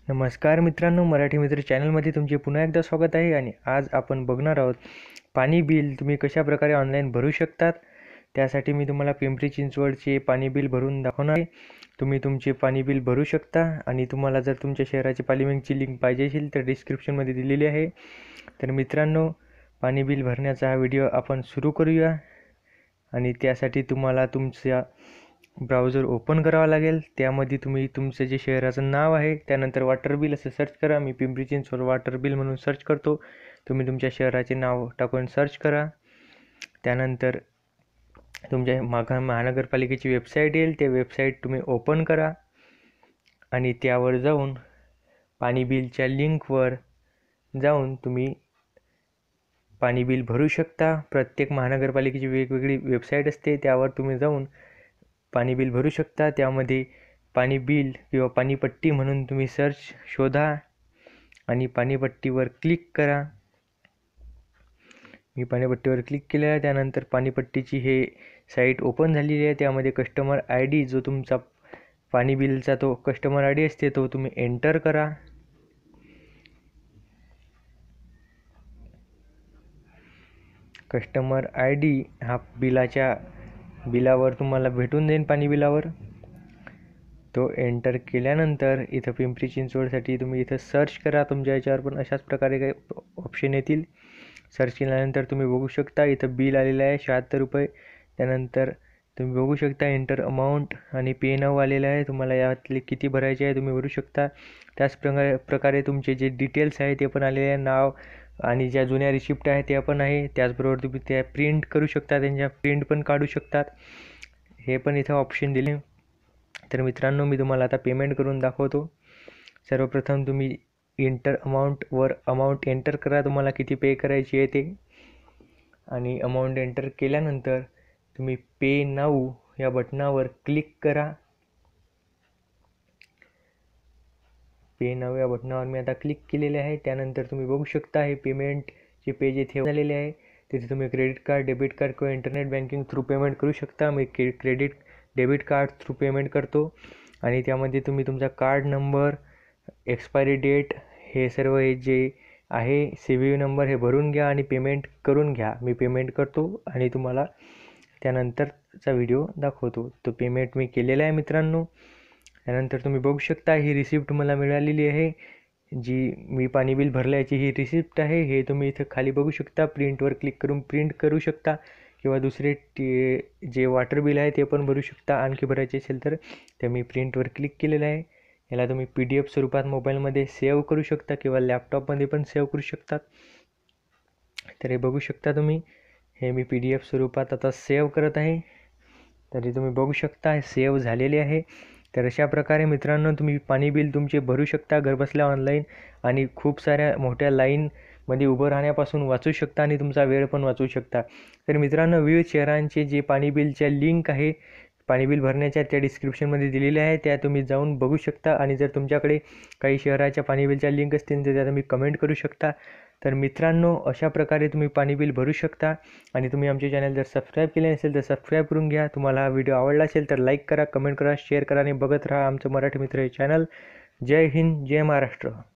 नमस्कार मित्रांनो, मराठी मित्र चॅनलमध्ये तुमचे पुन्हा एकदा स्वागत आहे. आणि आज आपण बघणार आहोत पाणी बिल तुम्ही कशाप्रकारे ऑनलाईन भरू शकतात. त्यासाठी मी तुम्हाला पिंपरी चिंचवडचे पाणी बिल भरून दाखवणार आहे. तुम्ही तुमचे पाणी बिल भरू शकता आणि तुम्हाला जर तुमच्या शहराची पाणी बिलची लिंक पाहिजे असेल तर डिस्क्रिप्शनमध्ये दिलेली आहे. तर मित्रांनो, पाणी बिल भरण्याचा हा व्हिडिओ आपण सुरू करूया. आणि त्यासाठी तुम्हाला तुमच्या ब्राउझर ओपन करावा लागेल. त्यामध्ये तुम्ही तुमचं जे शहराचं नाव आहे त्यानंतर वॉटर बिल असं सर्च करा. मी पिंपरी चिंचवड वॉटर बिल म्हणून सर्च करतो. तुम्ही तुमच्या शहराचे नाव टाकून सर्च करा. त्यानंतर तुमच्या महानगरपालिकेची वेबसाईट येईल. त्या वेबसाईट तुम्ही ओपन करा आणि त्यावर जाऊन पाणी बिलच्या लिंकवर जाऊन तुम्ही पाणी बिल भरू शकता. प्रत्येक महानगरपालिकेची वेगवेगळी वेबसाईट असते, त्यावर तुम्ही जाऊन पाणी बिल भरू शकता. त्यामध्ये पाणी बिल किंवा पाणीपट्टी म्हणून तुम्ही शोधा आणि पाणीपट्टीवर क्लिक करा. मी पाणीपट्टीवर क्लिक केलं आहे. त्यानंतर पाणीपट्टीची हे साईट ओपन झालेली आहे. त्यामध्ये कस्टमर आय डी जो तुमचा पाणी बिलचा तो कस्टमर आय डी असते तो तुम्ही एंटर करा. कस्टमर आय डी हा बिलावर तुम्हाला भेटून जाईल. पाणी बिलावर तो एंटर केल्यानंतर इथं पिंपरी चिंचवडसाठी तुम्ही इथं सर्च करा. तुमच्या याच्यावर पण अशाच प्रकारे काही ऑप्शन येतील. सर्च केल्यानंतर तुम्ही बघू शकता इथं बिल आलेलं आहे 76 रुपये. त्यानंतर तुम्ही बघू शकता एंटर अमाऊंट आणि पे नाव आलेलं आहे. तुम्हाला यातले किती भरायचे आहे तुम्ही भरू शकता. त्याच प्रकारे तुमचे जे डिटेल्स आहे ते पण आलेले आहे. नाव आणि ज्या जुन्या रिसिप्ट आहे त्या पण आहे. त्याचबरोबर तुम्ही त्या प्रिंट करू शकता, त्यांच्या प्रिंट पण काढू शकतात. हे पण इथं ऑप्शन दिले. तर मित्रांनो, मी तुम्हाला आता पेमेंट करून दाखवतो. सर्वप्रथम तुम्ही एंटर अमाऊंटवर अमाऊंट एंटर करा, तुम्हाला किती पे करायची आहे ते. आणि अमाऊंट एंटर केल्यानंतर तुम्ही पे नाऊ या बटनावर क्लिक करा. पे नाऊ या बटनावर मी आता क्लिक केलेले आहे. त्यानंतर तुम्ही बघू शकता हे पेमेंटचे पेज इथे झालेले आहे. तिथे तुम्ही क्रेडिट कार्ड, डेबिट कार्ड किंवा इंटरनेट बँकिंग थ्रू पेमेंट करू शकता. मी डेबिट कार्ड थ्रू पेमेंट करतो. आणि त्यामध्ये तुम्ही तुमचा कार्ड नंबर, एक्सपायरी डेट हे सर्व हे जे आहे CVV नंबर हे भरून घ्या आणि पेमेंट करून घ्या. मी पेमेंट करतो आणि तुम्हाला त्यानंतरचा व्हिडिओ दाखवतो. तो पेमेंट मी केलेला आहे मित्रांनो. त्यानंतर तुम्ही बघू शकता ही रिसिप्ट मला मिळालेली आहे. जी मी पाणी बिल भरल्याची ही रिसिप्ट आहे. हे तुम्ही इथं खाली बघू शकता. प्रिंटवर क्लिक करून प्रिंट करू शकता किंवा दुसरे जे वॉटर बिल आहे ते पण भरू शकता. आणखी भरायचे असेल तर मी प्रिंटवर क्लिक केलेलं आहे. याला तुम्ही PDF स्वरूपात मोबाईलमध्ये सेव्ह करू शकता किंवा लॅपटॉपमध्ये पण सेव्ह करू शकतात. तर हे बघू शकता तुम्ही, हे मी PDF स्वरूपात आता सेव्ह करत आहे. तरी तुम्ही बघू शकता हे सेव्ह झालेले आहे. तर अशा प्रकारे मित्रांनो तुम्ही पाणी बिल तुमचे भरू शकता घरबसल्या ऑनलाईन आणि खूप साऱ्या मोठ्या लाईनमध्ये उभं राहण्यापासून वाचू शकता आणि तुमचा वेळ पण वाचू शकता. तर मित्रांनो, विविध शहरांचे जे पाणी बिलच्या लिंक आहे पाणी बिल भरण्याच्या त्या डिस्क्रिप्शनमध्ये दिलेल्या आहे, त्या तुम्ही जाऊन बघू शकता. आणि जर तुमच्याकडे काही शहराच्या पाणी बिलच्या लिंक असतील तर त्या तुम्ही कमेंट करू शकता. तर मित्रांनो, अशा प्रकारे तुम्ही पाणी बिल भरू शकता. आणि तुम्ही आमचे चॅनल जर सबस्क्राईब केले नसेल तर सबस्क्राईब करून घ्या. तुम्हाला हा व्हिडिओ आवडला असेल तर लाईक करा, कमेंट करा, शेअर करा आणि बघत राहा आमचं मराठी मित्र हे चॅनल. जय हिंद, जय महाराष्ट्र.